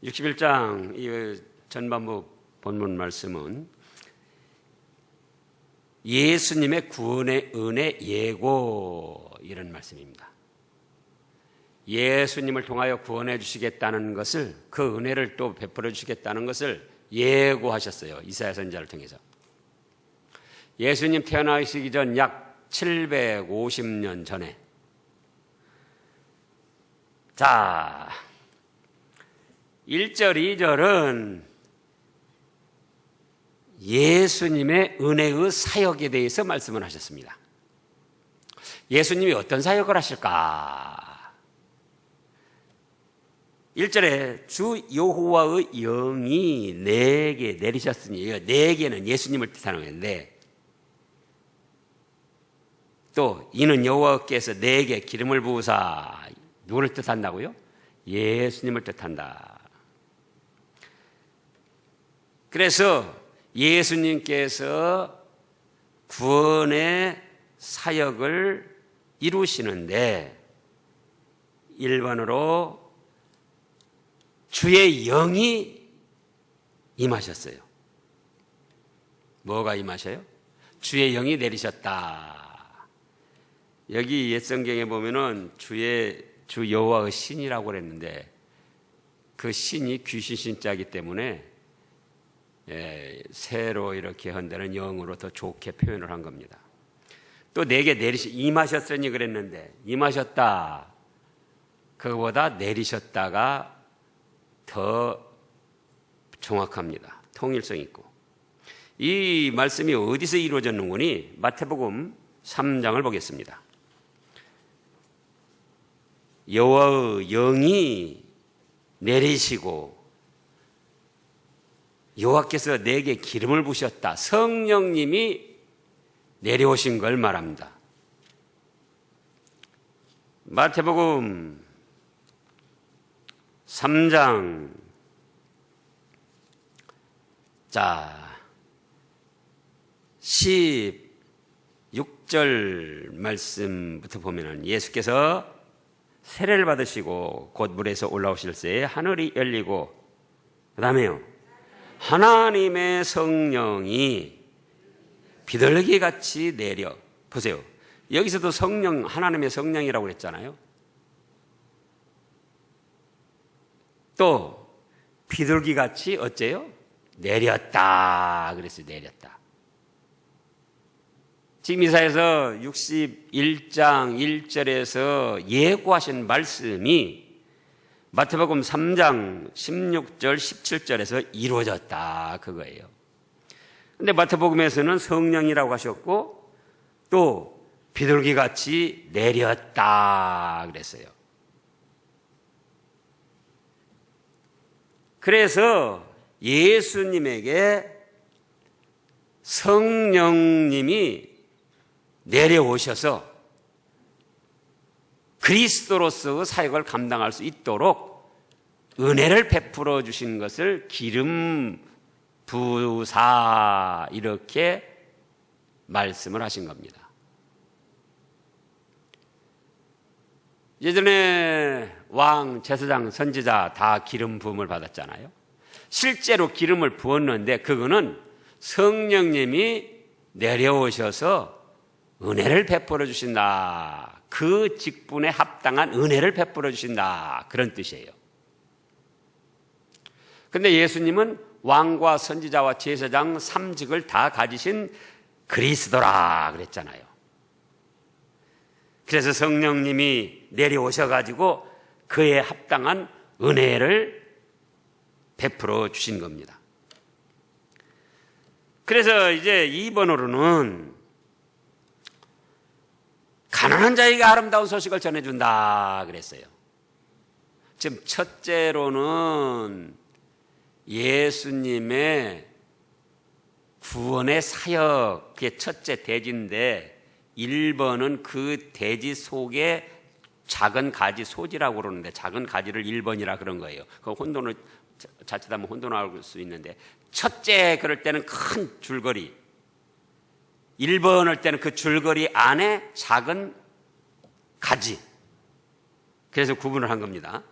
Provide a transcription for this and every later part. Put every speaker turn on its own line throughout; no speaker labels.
61장 이 전반부 본문 말씀은 예수님의 구원의 은혜 예고, 이런 말씀입니다. 예수님을 통하여 구원해 주시겠다는 것을, 그 은혜를 또 베풀어 주시겠다는 것을 예고하셨어요. 이사야 선지자를 통해서. 예수님 태어나시기 전 약 750년 전에, 자, 1절, 2절은 예수님의 은혜의 사역에 대해서 말씀을 하셨습니다. 예수님이 어떤 사역을 하실까? 1절에 주 여호와의 영이 내게 내리셨으니, 내게는 예수님을 뜻하는 건데, 또 이는 여호와께서 내게 기름을 부으사, 누구를 뜻한다고요? 예수님을 뜻한다. 그래서 예수님께서 구원의 사역을 이루시는데 1번으로 주의 영이 임하셨어요. 뭐가 임하셔요? 주의 영이 내리셨다. 여기 옛 성경에 보면은 주 여호와의 신이라고 그랬는데, 그 신이 귀신 신자이기 때문에 새로 이렇게 한다는 영어로 더 좋게 표현을 한 겁니다. 또 내게 임하셨으니 그랬는데, 임하셨다, 그거보다 내리셨다가 더 정확합니다. 통일성 있고. 이 말씀이 어디서 이루어졌는구니? 마태복음 3장을 보겠습니다. 여호와의 영이 내리시고 여호와께서 내게 기름을 부으셨다. 성령님이 내려오신 걸 말합니다. 마태복음 3장, 자, 16절 말씀부터 보면은 예수께서 세례를 받으시고 곧 물에서 올라오실 때에 하늘이 열리고, 그 다음에요, 하나님의 성령이 비둘기 같이 내려, 보세요. 여기서도 성령, 하나님의 성령이라고 그랬잖아요. 또 비둘기 같이 어째요? 내렸다 그랬어요. 내렸다. 지금 이사야서 61장 1절에서 예고하신 말씀이 마태복음 3장 16절 17절에서 이루어졌다, 그거예요. 근데 마태복음에서는 성령이라고 하셨고 또 비둘기같이 내렸다 그랬어요. 그래서 예수님에게 성령님이 내려오셔서 그리스도로서의 사역을 감당할 수 있도록 은혜를 베풀어 주신 것을 기름 부사, 이렇게 말씀을 하신 겁니다. 예전에 왕, 제사장, 선지자 다 기름 부음을 받았잖아요. 실제로 기름을 부었는데 그거는 성령님이 내려오셔서 은혜를 베풀어 주신다. 그 직분에 합당한 은혜를 베풀어 주신다, 그런 뜻이에요. 근데 예수님은 왕과 선지자와 제사장 3직을 다 가지신 그리스도라 그랬잖아요. 그래서 성령님이 내려오셔가지고 그에 합당한 은혜를 베풀어 주신 겁니다. 그래서 이제 2번으로는 가난한 자에게 아름다운 소식을 전해준다 그랬어요. 지금 첫째로는 예수님의 구원의 사역, 그게 첫째 대지인데 1번은 그 대지 속에 작은 가지 소지라고 그러는데 작은 가지를 1번이라 그런 거예요. 그 혼돈을 자칫하면 혼돈할 수 있는데, 첫째 그럴 때는 큰 줄거리, 1번 할 때는 그 줄거리 안에 작은 가지, 그래서 구분을 한 겁니다.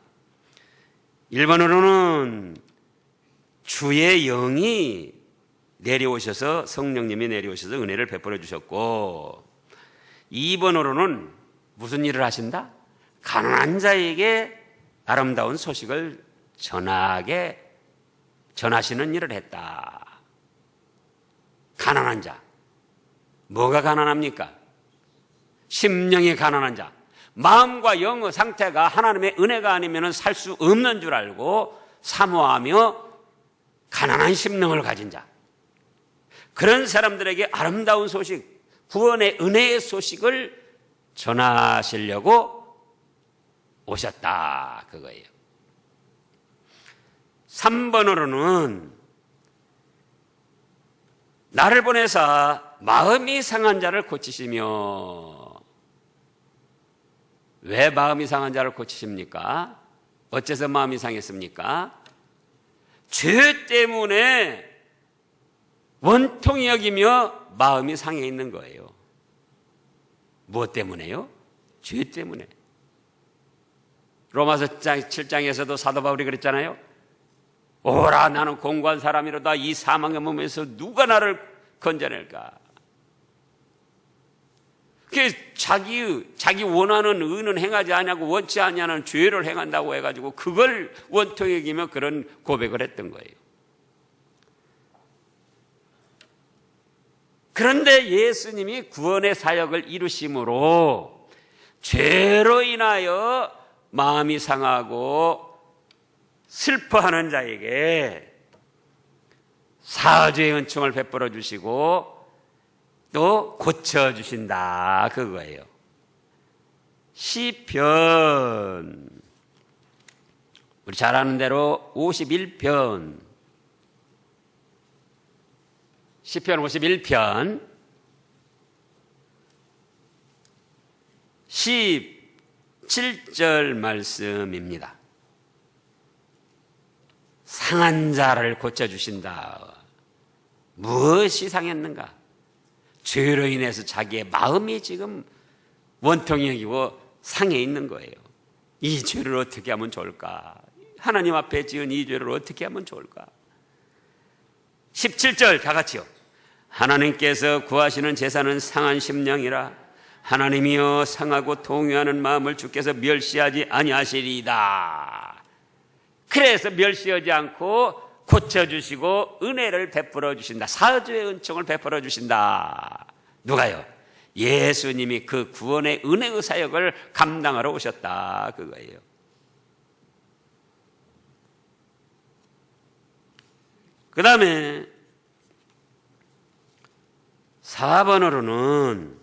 1번으로는 주의 영이 내려오셔서, 성령님이 내려오셔서 은혜를 베풀어 주셨고, 2번으로는 무슨 일을 하신다? 가난한 자에게 아름다운 소식을 전하시는 일을 했다. 가난한 자. 뭐가 가난합니까? 심령이 가난한 자. 마음과 영의 상태가 하나님의 은혜가 아니면 살 수 없는 줄 알고 사모하며 가난한 심령을 가진 자. 그런 사람들에게 아름다운 소식, 구원의 은혜의 소식을 전하시려고 오셨다, 그거예요. 3번으로는 나를 보내사 마음이 상한 자를 고치시며. 왜 마음이 상한 자를 고치십니까? 어째서 마음이 상했습니까? 죄 때문에 원통이 여기며 마음이 상해 있는 거예요. 무엇 때문에요? 죄 때문에. 로마서 7장에서도 사도 바울이 그랬잖아요. 오라, 나는 공고한 사람이로다. 이 사망의 몸에서 누가 나를 건져낼까? 자기 원하는 의는 행하지 아니하고 원치 아니하는 죄를 행한다고 해가지고 그걸 원통이 여기며 그런 고백을 했던 거예요. 그런데 예수님이 구원의 사역을 이루심으로 죄로 인하여 마음이 상하고 슬퍼하는 자에게 사죄의 은총을 베풀어 주시고 또 고쳐주신다, 그거예요. 시편, 우리 잘 아는 대로 51편, 시편 51편 17절 말씀입니다. 상한 자를 고쳐주신다. 무엇이 상했는가? 죄로 인해서 자기의 마음이 지금 원통이 여기고 상해 있는 거예요. 이 죄를 어떻게 하면 좋을까? 하나님 앞에 지은 이 죄를 어떻게 하면 좋을까? 17절 다 같이요. 하나님께서 구하시는 제사는 상한 심령이라 하나님이여 상하고 통회하는 마음을 주께서 멸시하지 아니하시리이다. 그래서 멸시하지 않고 고쳐주시고 은혜를 베풀어 주신다. 사죄의 은총을 베풀어 주신다. 누가요? 예수님이 그 구원의 은혜의 사역을 감당하러 오셨다, 그거예요. 그 다음에 4번으로는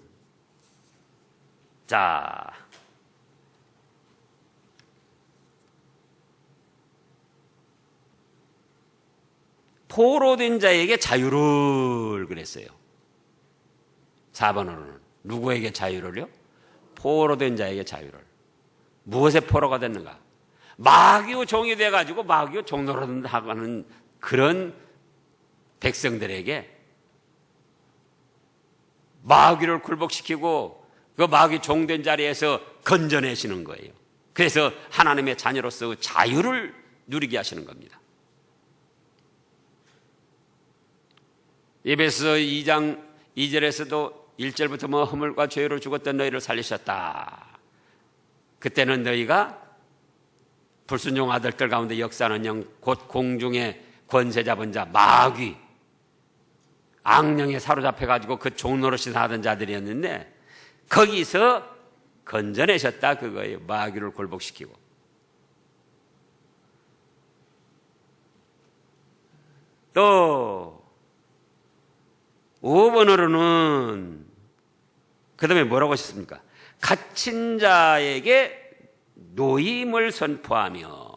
포로된 자에게 자유를 그랬어요. 4번으로는 누구에게 자유를요? 포로된 자에게 자유를. 무엇에 포로가 됐는가? 마귀의 종이 돼가지고 마귀의 종노릇하는 그런 백성들에게 마귀를 굴복시키고 그 마귀 종된 자리에서 건져내시는 거예요. 그래서 하나님의 자녀로서 자유를 누리게 하시는 겁니다. 에베소 2장 2절에서도 1절부터 허물과 죄로 죽었던 너희를 살리셨다. 그때는 너희가 불순종 아들들 가운데 역사하는 영 곧 공중의 권세 잡은 자 마귀 악령에 사로잡혀가지고 그 종노릇이 하던 자들이었는데 거기서 건져내셨다, 그거예요. 마귀를 굴복시키고. 또 5번으로는 그 다음에 뭐라고 하셨습니까? 갇힌 자에게 노임을 선포하며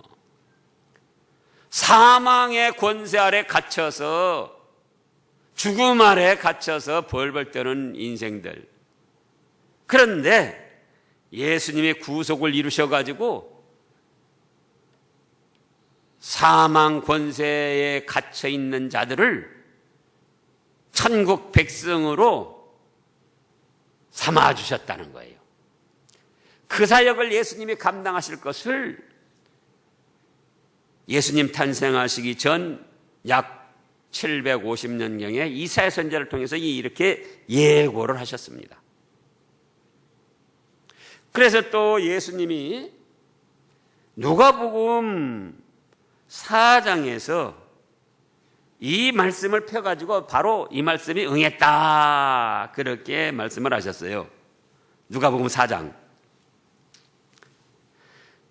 사망의 권세 아래 갇혀서 죽음 아래 갇혀서 벌벌 떠는 인생들. 그런데 예수님의 구속을 이루셔가지고 사망 권세에 갇혀 있는 자들을 천국 백성으로 삼아주셨다는 거예요. 그 사역을 예수님이 감당하실 것을 예수님 탄생하시기 전 약 750년경에 이사야 선지자를 통해서 이렇게 예고를 하셨습니다. 그래서 또 예수님이 누가복음 4장에서 이 말씀을 펴가지고 바로 이 말씀이 응했다, 그렇게 말씀을 하셨어요. 누가복음 4장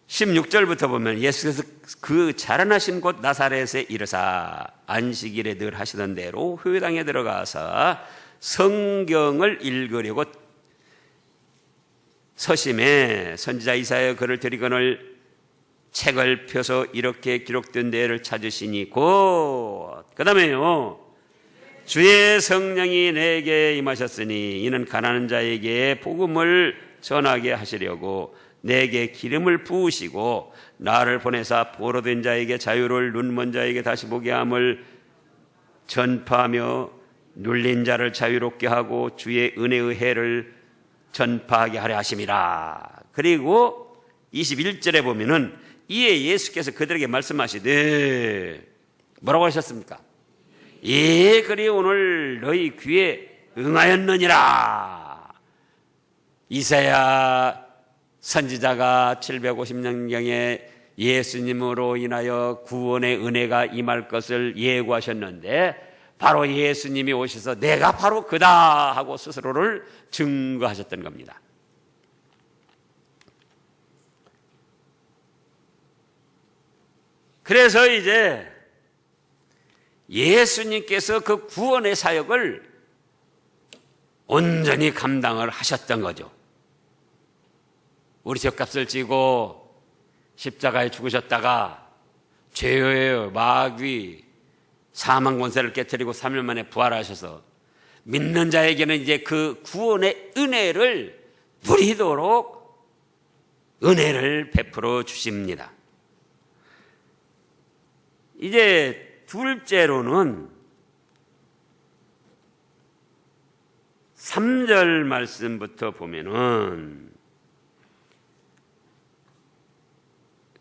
16절부터 보면 예수께서 그 자라나신 곳 나사렛에 이르사 안식일에 늘 하시던 대로 회당에 들어가서 성경을 읽으려고 서심해 선지자 이사야 글을 들이거늘 책을 펴서 이렇게 기록된 데를 찾으시니 곧 그 다음에요, 주의 성령이 내게 임하셨으니 이는 가난한 자에게 복음을 전하게 하시려고 내게 기름을 부으시고 나를 보내사 포로된 자에게 자유를, 눈먼 자에게 다시 보게 함을 전파하며 눌린 자를 자유롭게 하고 주의 은혜의 해를 전파하게 하려 하심이라. 그리고 21절에 보면은 이에 예수께서 그들에게 말씀하시되 뭐라고 하셨습니까? 예, 그리 오늘 너희 귀에 응하였느니라. 이사야 선지자가 750년경에 예수님으로 인하여 구원의 은혜가 임할 것을 예고하셨는데 바로 예수님이 오셔서 내가 바로 그다 하고 스스로를 증거하셨던 겁니다. 그래서 이제 예수님께서 그 구원의 사역을 온전히 감당을 하셨던 거죠. 우리 죗값을 지고 십자가에 죽으셨다가 죄의 마귀 사망 권세를 깨뜨리고 3일 만에 부활하셔서 믿는 자에게는 이제 그 구원의 은혜를 누리도록 은혜를 베풀어 주십니다. 이제 둘째로는 3절 말씀부터 보면은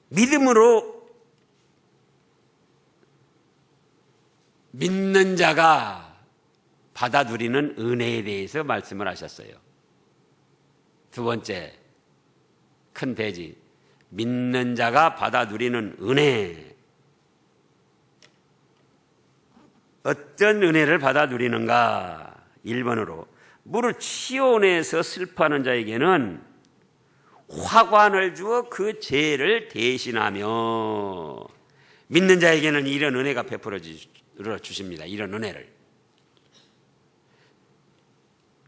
믿음으로 믿는 자가 받아 누리는 은혜에 대해서 말씀을 하셨어요. 두 번째 큰 대지, 믿는 자가 받아 누리는 은혜. 어떤 은혜를 받아 누리는가? 1번으로 무릇 시온에서 슬퍼하는 자에게는 화관을 주어 그 죄를 대신하며, 믿는 자에게는 이런 은혜가 베풀어 주십니다. 이런 은혜를.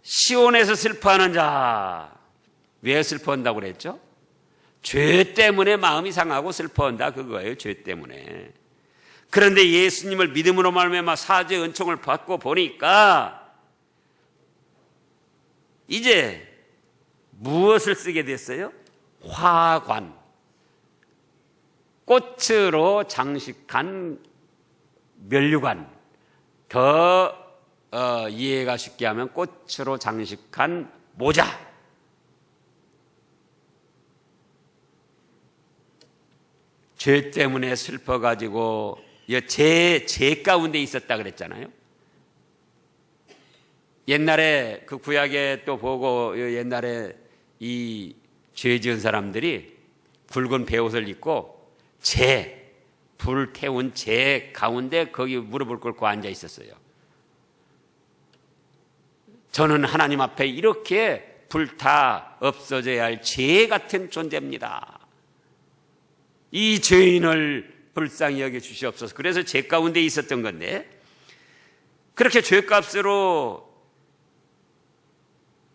시온에서 슬퍼하는 자, 왜 슬퍼한다고 그랬죠? 죄 때문에 마음이 상하고 슬퍼한다, 그거예요. 죄 때문에. 그런데 예수님을 믿음으로 말미암아 사죄의 은총을 받고 보니까 이제 무엇을 쓰게 됐어요? 화관, 꽃으로 장식한 면류관, 더 이해가 쉽게 하면 꽃으로 장식한 모자, 죄 때문에 슬퍼가지고 죄 가운데 있었다 그랬잖아요. 옛날에 그 구약에 또 보고 옛날에 이 죄 지은 사람들이 붉은 베옷을 입고 불 태운 재 가운데 거기 무릎을 꿇고 앉아 있었어요. 저는 하나님 앞에 이렇게 불타 없어져야 할 죄 같은 존재입니다. 이 죄인을 불쌍히 여겨 주시옵소서. 그래서 죄 가운데 있었던 건데, 그렇게 죄값으로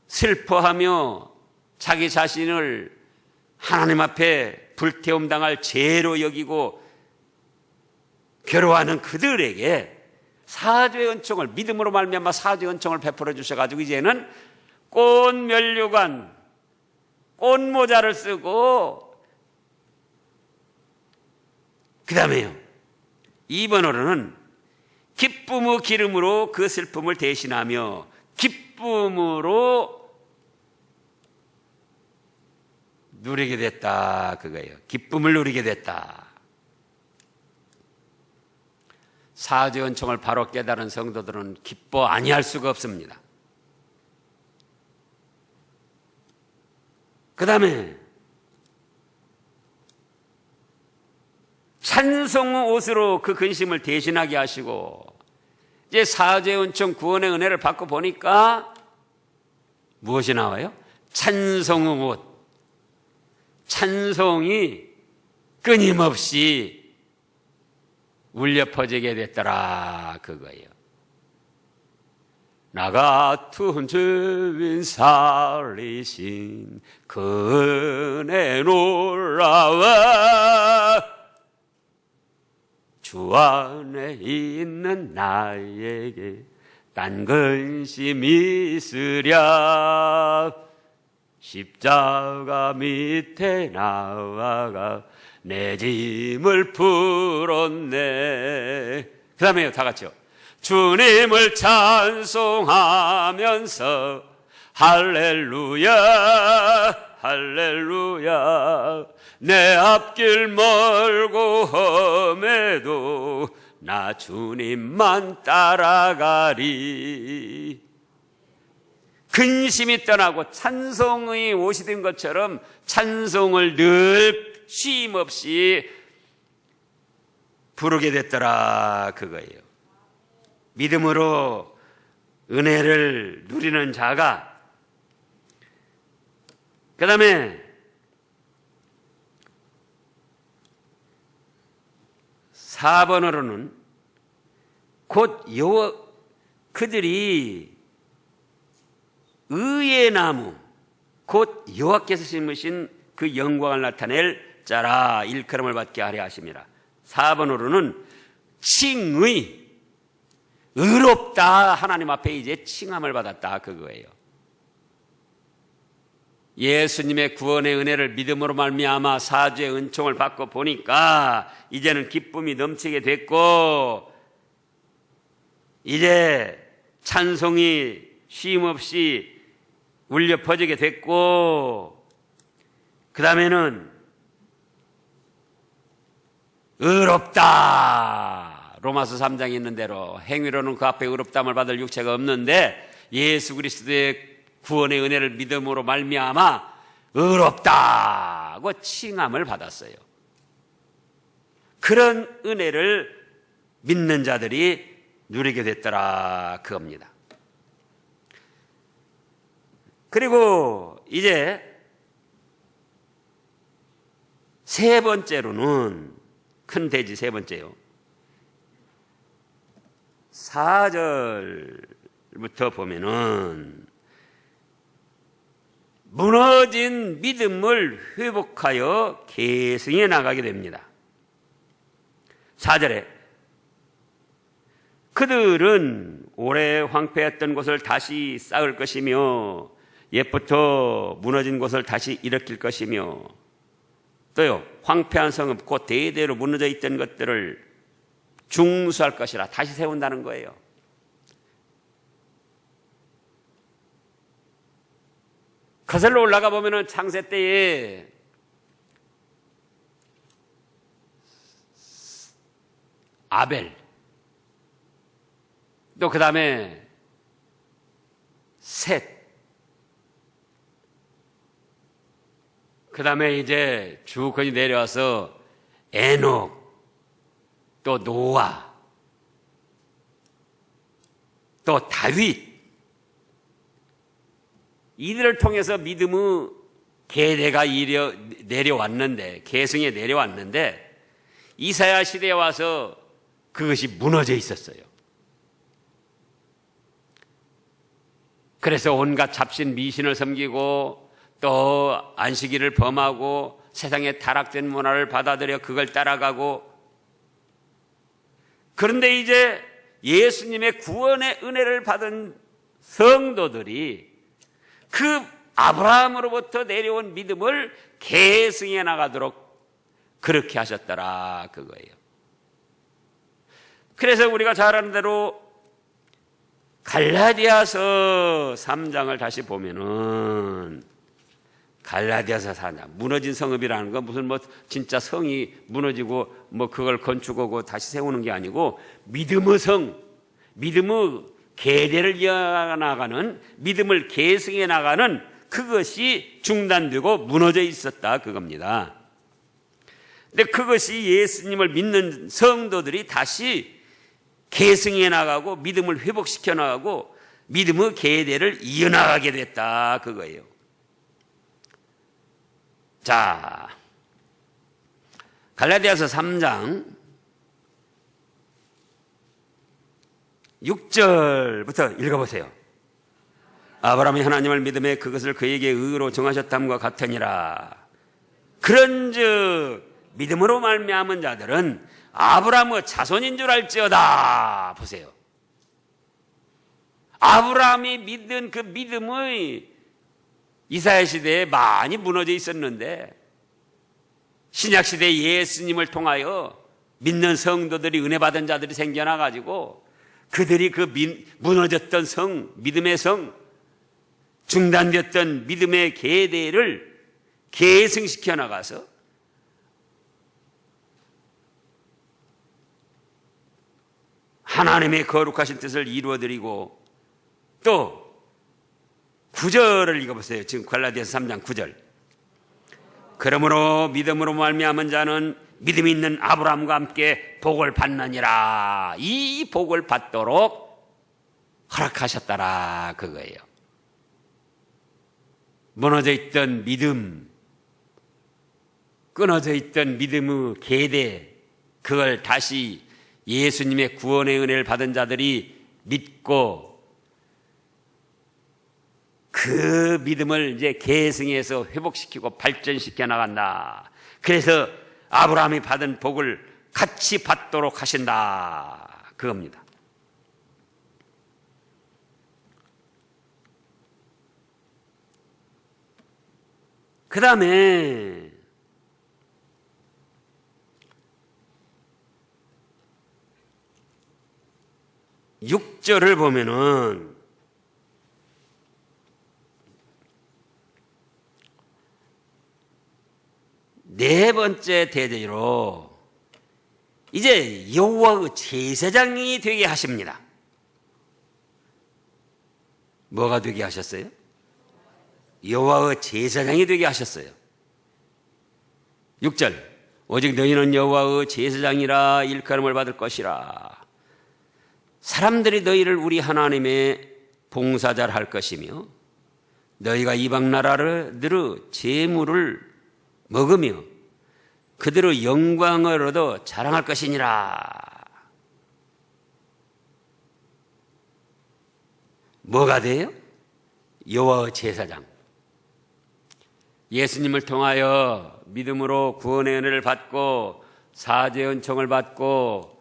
슬퍼하며 자기 자신을 하나님 앞에 불태움 당할 죄로 여기고 괴로워하는 그들에게 사죄의 은총을, 믿음으로 말미암아 사죄의 은총을 베풀어 주셔가지고 이제는 꽃면류관, 꽃모자를 쓰고, 그 다음에요 2번으로는 기쁨의 기름으로 그 슬픔을 대신하며 기쁨으로 누리게 됐다, 그거예요. 기쁨을 누리게 됐다. 사죄 은총을 바로 깨달은 성도들은 기뻐 아니할 수가 없습니다. 그 다음에 찬송 옷으로 그 근심을 대신하게 하시고, 이제 사죄 은총 구원의 은혜를 받고 보니까 무엇이 나와요? 찬송 옷. 찬송이 끊임없이 울려 퍼지게 됐더라, 그거예요. 나 같은 죄인 살리신 그 은혜 놀라워 주 안에 있는 나에게 딴 근심 있으랴 십자가 밑에 나아가 내 짐을 풀었네. 그 다음에요, 다 같이요. 주님을 찬송하면서 할렐루야 할렐루야 내 앞길 멀고 험해도 나 주님만 따라가리. 근심이 떠나고 찬송의 옷이 된 것처럼 찬송을 늘 쉼 없이 부르게 됐더라, 그거예요. 믿음으로 은혜를 누리는 자가, 그 다음에 4번으로는 곧 그들이 의의 나무 곧 여호와께서 심으신 그 영광을 나타낼 자라 일컬음을 받게 하려 하심이라. 4번으로는 칭의, 의롭다, 하나님 앞에 이제 칭함을 받았다, 그거예요. 예수님의 구원의 은혜를 믿음으로 말미암아 사죄의 은총을 받고 보니까 이제는 기쁨이 넘치게 됐고, 이제 찬송이 쉼없이 울려 퍼지게 됐고, 그 다음에는 의롭다. 로마서 3장에 있는 대로 행위로는 그 앞에 의롭다함을 받을 육체가 없는데 예수 그리스도의 구원의 은혜를 믿음으로 말미암아 의롭다고 칭함을 받았어요. 그런 은혜를 믿는 자들이 누리게 됐더라, 그겁니다. 그리고 이제 세 번째로는 큰 대지 세 번째요. 4절부터 보면은 무너진 믿음을 회복하여 계승해 나가게 됩니다. 4절에 그들은 오래 황폐했던 곳을 다시 쌓을 것이며 옛부터 무너진 곳을 다시 일으킬 것이며, 또요, 황폐한 성읍 곧 대대로 무너져 있던 것들을 중수할 것이라, 다시 세운다는 거예요. 거슬러 올라가 보면은 창세 때에 아벨, 또 그 다음에 셋, 그 다음에 이제 쭉 거기 내려와서 에녹, 또 노아, 또 다윗, 이들을 통해서 믿음의 계대가 내려왔는데, 계승에 내려왔는데, 이사야 시대에 와서 그것이 무너져 있었어요. 그래서 온갖 잡신 미신을 섬기고 또 안식일을 범하고 세상의 타락된 문화를 받아들여 그걸 따라가고, 그런데 이제 예수님의 구원의 은혜를 받은 성도들이 그 아브라함으로부터 내려온 믿음을 계승해 나가도록 그렇게 하셨더라, 그거예요. 그래서 우리가 잘 아는 대로 갈라디아서 3장을 다시 보면은 갈라디아서 4장. 무너진 성읍이라는 건 무슨 뭐 진짜 성이 무너지고 뭐 그걸 건축하고 다시 세우는 게 아니고 믿음의 성, 믿음의 계대를 이어나가는, 믿음을 계승해 나가는 그것이 중단되고 무너져 있었다 그겁니다. 근데 그것이 예수님을 믿는 성도들이 다시 계승해 나가고 믿음을 회복시켜 나가고 믿음의 계대를 이어나가게 됐다 그거예요. 자, 갈라디아서 3장 6절부터 읽어보세요. 아브라함이 하나님을 믿음에 그것을 그에게 의로 정하셨담과 같으니라. 그런즉 믿음으로 말미암은 자들은 아브라함의 자손인 줄 알지어다. 보세요. 아브라함이 믿은 그 믿음의 이사야 시대에 많이 무너져 있었는데 신약 시대에 예수님을 통하여 믿는 성도들이 은혜 받은 자들이 생겨나 가지고 그들이 그 무너졌던 성, 믿음의 성, 중단되었던 믿음의 계대를 계승시켜 나가서 하나님의 거룩하신 뜻을 이루어드리고 또 9절을 읽어보세요. 지금 갈라디아서 3장 9절. 그러므로 믿음으로 말미암은 자는 믿음이 있는 아브라함과 함께 복을 받느니라. 이 복을 받도록 허락하셨더라 그거예요. 무너져 있던 믿음, 끊어져 있던 믿음의 계대, 그걸 다시 예수님의 구원의 은혜를 받은 자들이 믿고 그 믿음을 이제 계승해서 회복시키고 발전시켜 나간다. 그래서 아브라함이 받은 복을 같이 받도록 하신다 그겁니다. 그 다음에 6절을 보면은 네 번째 대제로 이제 여호와의 제사장이 되게 하십니다. 뭐가 되게 하셨어요? 여호와의 제사장이 되게 하셨어요. 6절 오직 너희는 여호와의 제사장이라 일컬음을 받을 것이라. 사람들이 너희를 우리 하나님의 봉사자를 할 것이며 너희가 이방 나라들의 재물을 먹으며 그들의 영광을 얻어 자랑할 것이니라. 뭐가 돼요? 여호와의 제사장. 예수님을 통하여 믿음으로 구원의 은혜를 받고 사죄의 은총을 받고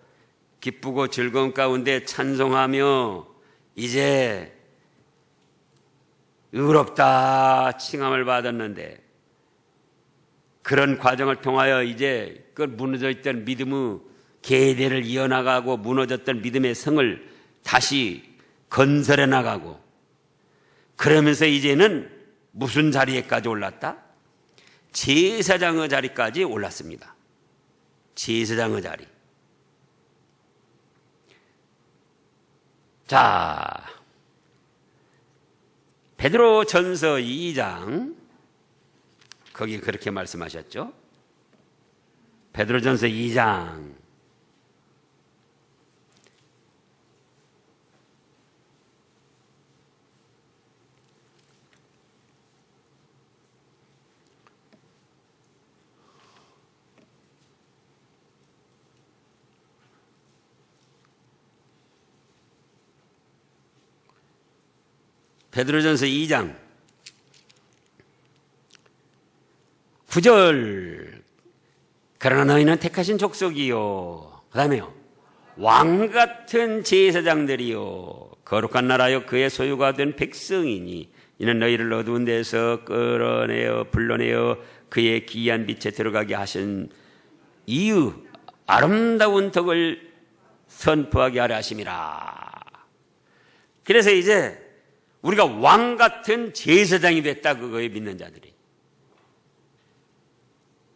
기쁘고 즐거운 가운데 찬송하며 이제 의롭다 칭함을 받았는데 그런 과정을 통하여 이제 그 무너져 있던 믿음의 계대를 이어나가고 무너졌던 믿음의 성을 다시 건설해 나가고 그러면서 이제는 무슨 자리에까지 올랐다? 제사장의 자리까지 올랐습니다. 제사장의 자리. 자, 베드로 전서 2장 거기 그렇게 말씀하셨죠? 베드로 전서 2장 베드로전서 2장 9절 그러나 너희는 택하신 족속이요 그 다음에요 왕같은 제사장들이요 거룩한 나라요 그의 소유가 된 백성이니 이는 너희를 어두운 데서 끌어내어 불러내어 그의 기이한 빛에 들어가게 하신 이유 아름다운 덕을 선포하게 하려 하심이라. 그래서 이제 우리가 왕같은 제사장이 됐다 그거에 믿는 자들이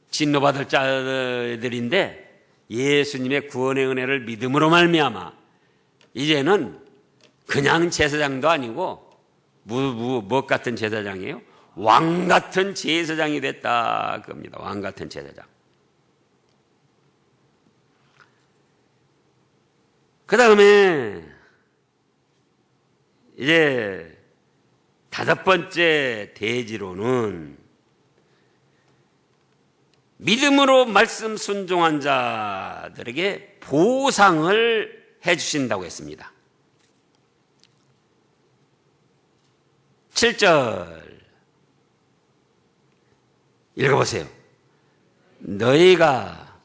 진노받을 자들인데 예수님의 구원의 은혜를 믿음으로 말미암아 이제는 그냥 제사장도 아니고 무엇 같은 제사장이에요? 왕 같은 제사장이 됐다 그겁니다. 왕 같은 제사장. 그 다음에 이제 5번째 대지로는 믿음으로 말씀 순종한 자들에게 보상을 해주신다고 했습니다. 7절 읽어보세요. 너희가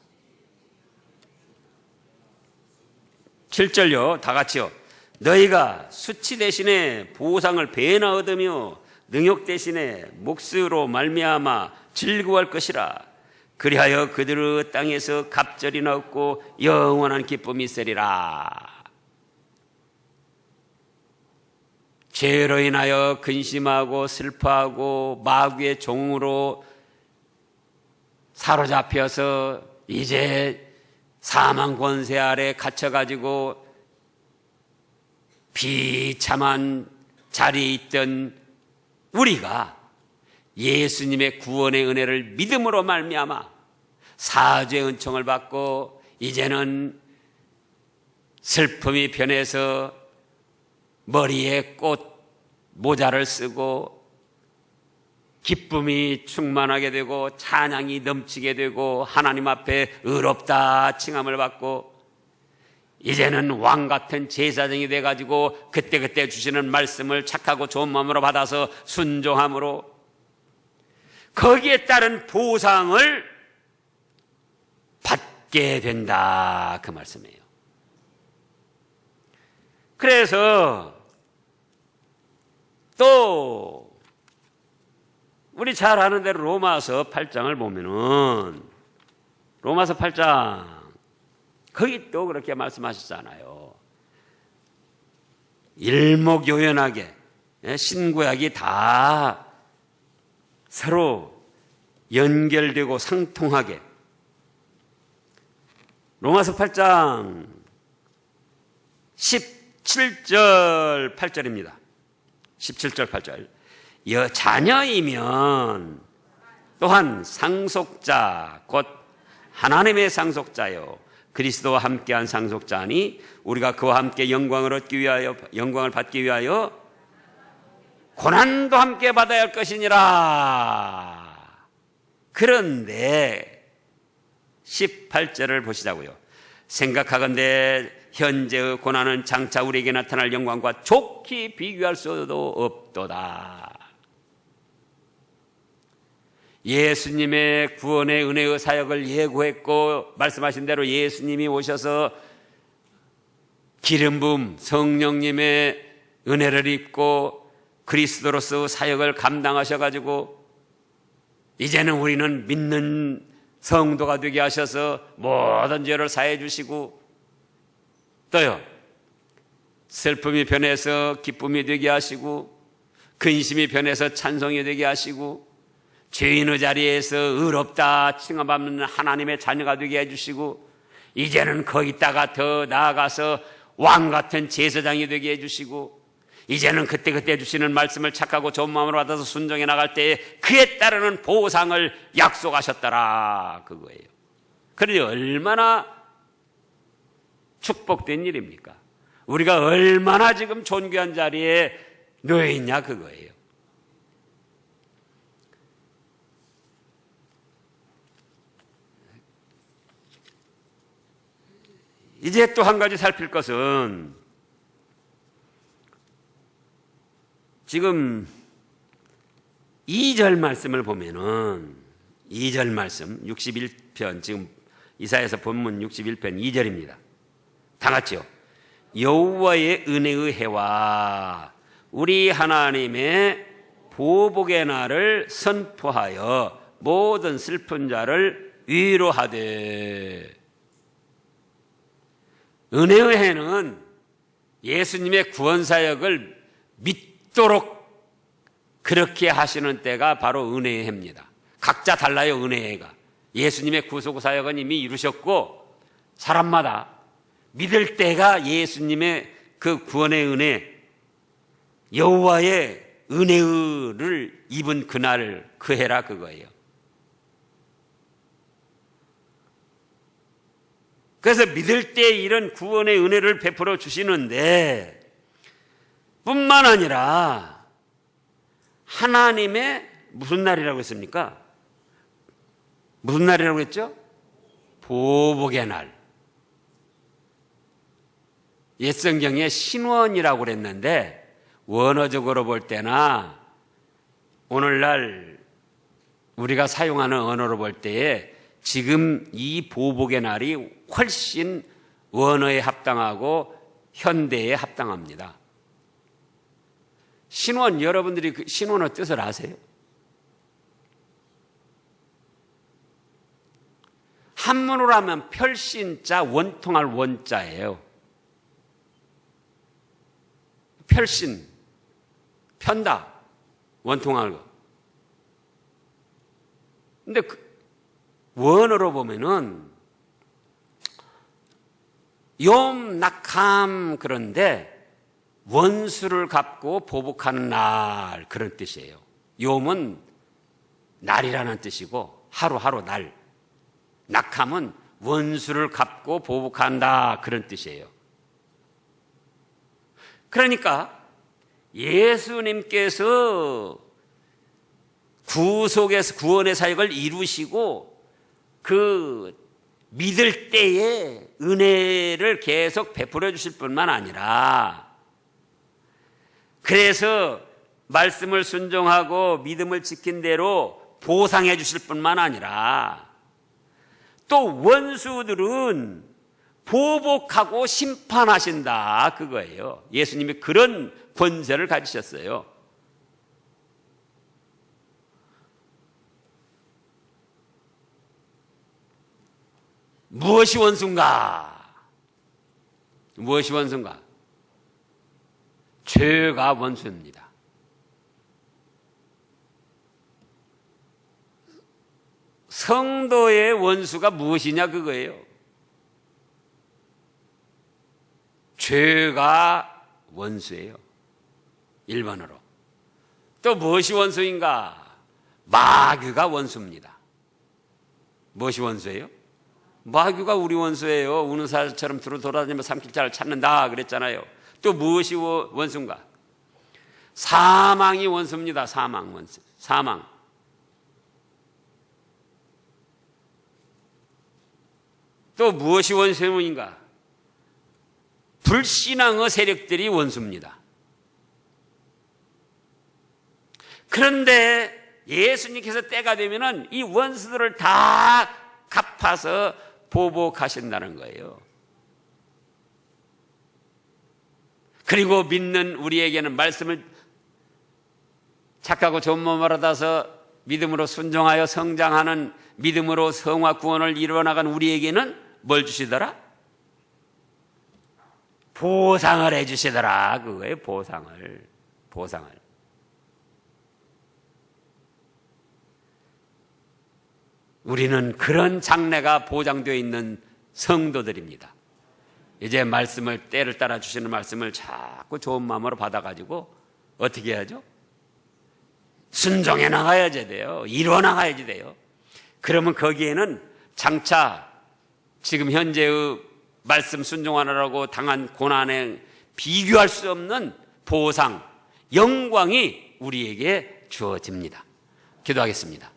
7절요. 다 같이요. 너희가 수치 대신에 보상을 배나 얻으며 능욕 대신에 몫으로 말미암아 즐거워할 것이라. 그리하여 그들의 땅에서 갑절이 얻고 영원한 기쁨이 있으리라. 죄로 인하여 근심하고 슬퍼하고 마귀의 종으로 사로잡혀서 이제 사망 권세 아래 갇혀가지고 비참한 자리에 있던 우리가 예수님의 구원의 은혜를 믿음으로 말미암아 사죄의 은총을 받고 이제는 슬픔이 변해서 머리에 꽃 모자를 쓰고 기쁨이 충만하게 되고 찬양이 넘치게 되고 하나님 앞에 의롭다 칭함을 받고 이제는 왕 같은 제사장이 돼가지고 그때그때 주시는 말씀을 착하고 좋은 마음으로 받아서 순종함으로 거기에 따른 보상을 받게 된다 그 말씀이에요. 그래서 또 우리 잘 아는 대로 로마서 8장을 보면은 로마서 8장 거기 또 그렇게 말씀하셨잖아요. 일목요연하게 신구약이 다 서로 연결되고 상통하게 로마서 8장 17절 8절입니다. 17절 8절 자녀이면 또한 상속자 곧 하나님의 상속자요 그리스도와 함께한 상속자니 우리가 그와 함께 영광을 받기 위하여 고난도 함께 받아야 할 것이니라. 그런데 18절을 보시자고요. 생각하건대 현재의 고난은 장차 우리에게 나타날 영광과 좋게 비교할 수도 없도다. 예수님의 구원의 은혜의 사역을 예고했고 말씀하신 대로 예수님이 오셔서 기름 부음 성령님의 은혜를 입고 그리스도로서 사역을 감당하셔가지고 이제는 우리는 믿는 성도가 되게 하셔서 모든 죄를 사해 주시고 또요 슬픔이 변해서 기쁨이 되게 하시고 근심이 변해서 찬송이 되게 하시고 죄인의 자리에서 의롭다 칭함받는 하나님의 자녀가 되게 해주시고 이제는 거기다가 더 나아가서 왕같은 제사장이 되게 해주시고 이제는 그때그때 주시는 말씀을 착하고 좋은 마음으로 받아서 순종해 나갈 때에 그에 따르는 보상을 약속하셨더라 그거예요. 그러니 얼마나 축복된 일입니까? 우리가 얼마나 지금 존귀한 자리에 놓여 있냐 그거예요. 이제 또 한 가지 살필 것은 지금 2절 말씀을 보면은 2절 말씀 61편 지금 이사야서 본문 61편 2절입니다. 다 같이요. 여호와의 은혜의 해와 우리 하나님의 보복의 날을 선포하여 모든 슬픈 자를 위로하되. 은혜의 해는 예수님의 구원사역을 믿도록 그렇게 하시는 때가 바로 은혜의 해입니다. 각자 달라요. 은혜의 해가 예수님의 구속 사역은 이미 이루셨고 사람마다 믿을 때가 예수님의 그 구원의 은혜, 여호와의 은혜를 입은 그날 그 해라 그거예요. 그래서 믿을 때 이런 구원의 은혜를 베풀어 주시는데 뿐만 아니라 하나님의 무슨 날이라고 했습니까? 무슨 날이라고 했죠? 보복의 날. 옛성경에 신원이라고 그랬는데 원어적으로 볼 때나 오늘날 우리가 사용하는 언어로 볼 때에 지금 이 보복의 날이 훨씬 원어에 합당하고 현대에 합당합니다. 신원, 여러분들이 그 신원의 뜻을 아세요? 한문으로 하면 별신자, 원통할 원자예요. 별신, 편다, 원통할 거. 근데 원어로 보면은 욤, 낙함 그런데 원수를 갚고 보복하는 날 그런 뜻이에요. 욤은 날이라는 뜻이고 하루하루 날. 낙함은 원수를 갚고 보복한다 그런 뜻이에요. 그러니까 예수님께서 구원의 사역을 이루시고 그 믿을 때에 은혜를 계속 베풀어 주실 뿐만 아니라 그래서 말씀을 순종하고 믿음을 지킨 대로 보상해 주실 뿐만 아니라 또 원수들은 보복하고 심판하신다 그거예요. 예수님이 그런 권세를 가지셨어요. 무엇이 원수인가? 무엇이 원수인가? 죄가 원수입니다. 성도의 원수가 무엇이냐 그거예요. 죄가 원수예요. 1번으로. 또 무엇이 원수인가? 마귀가 원수입니다. 무엇이 원수예요? 마귀가 우리 원수예요. 우는 사자처럼 두루 돌아다니며 삼킬 자를 찾는다 그랬잖아요. 또 무엇이 원수인가? 사망이 원수입니다. 사망 원수. 사망. 또 무엇이 원수인가? 불신앙의 세력들이 원수입니다. 그런데 예수님께서 때가 되면은 이 원수들을 다 갚아서 보복하신다는 거예요. 그리고 믿는 우리에게는 말씀을 착하고 좋은 몸을 얻어서 믿음으로 순종하여 성장하는 믿음으로 성화 구원을 이루어나간 우리에게는 뭘 주시더라? 보상을 해주시더라 그거예요. 보상을. 우리는 그런 장래가 보장되어 있는 성도들입니다. 이제 말씀을 때를 따라 주시는 말씀을 자꾸 좋은 마음으로 받아가지고 어떻게 해야죠? 순종해 나가야지 돼요. 이루어 나가야지 돼요. 그러면 거기에는 장차 지금 현재의 말씀 순종하느라고 당한 고난에 비교할 수 없는 보상, 영광이 우리에게 주어집니다. 기도하겠습니다.